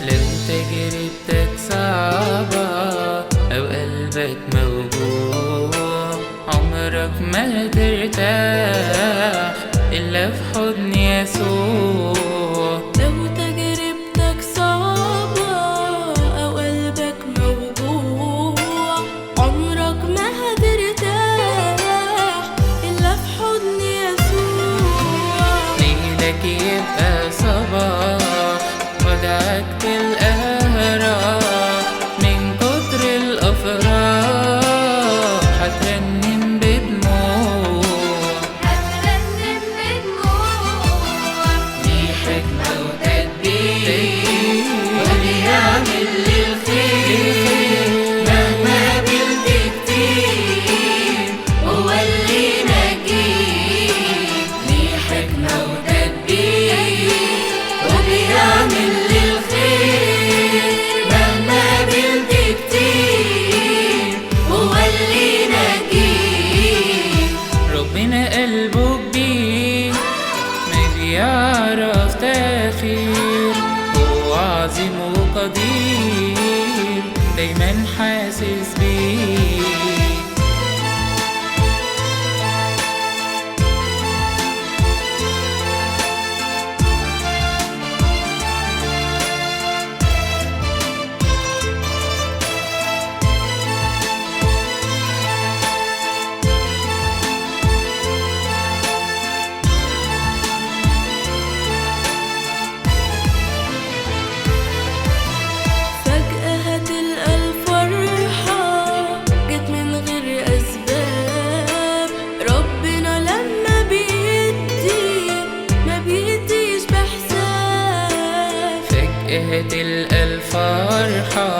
لو تجربتك صعبة أو قلبك موجوع، عمرك ما هترتاح إلا في حضن يسوع. لو تجربتك صعبة أو قلبك موجوع، عمرك ما هترتاح إلا في حضن يسوع. ليلك يبقى صباح ودعك تلقاها راح، من كتر الأفراح هترنم بدموع. دي حكمة وتدبير وبيعمل للخير، مهما قابلت كتير هو اللي ينجيك. دي حكمة وتدبير وبيعمل للخير، مهما قابلت كتير هو اللي ينجيك. ربنا قلبه كبير ما بيعرف تأخير، هو عظيم وقدير دايما حاسس بيك. فجأة هتلقى الفرحة جت من غير أسباب، ربنا لما بيدي ما بيديش بحساب. فجأة هتلقى الفرحة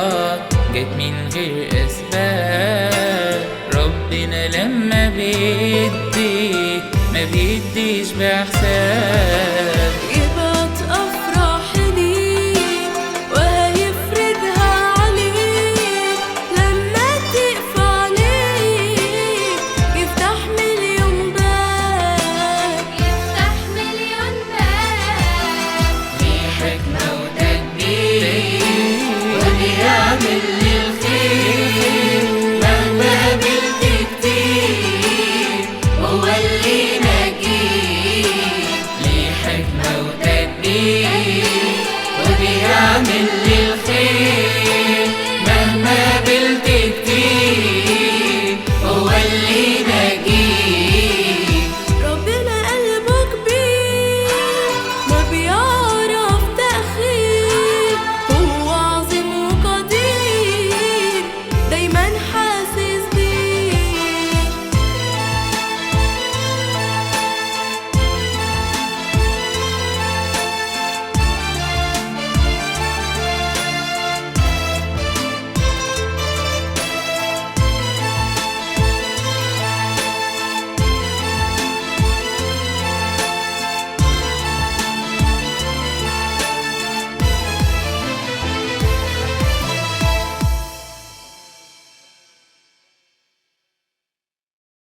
جت من غير أسباب، ربنا لما بيدي ما بيديش بحساب. يبعت أفراح ليك وهيفرجها عليك، لما تقف عليك يفتح مليون باب. دي حكمة وتدبير وبيعمل للخير، مهما قابلت كتير هو اللي ينجيك. ليه حكمة وتدبير وبيعمل للخير،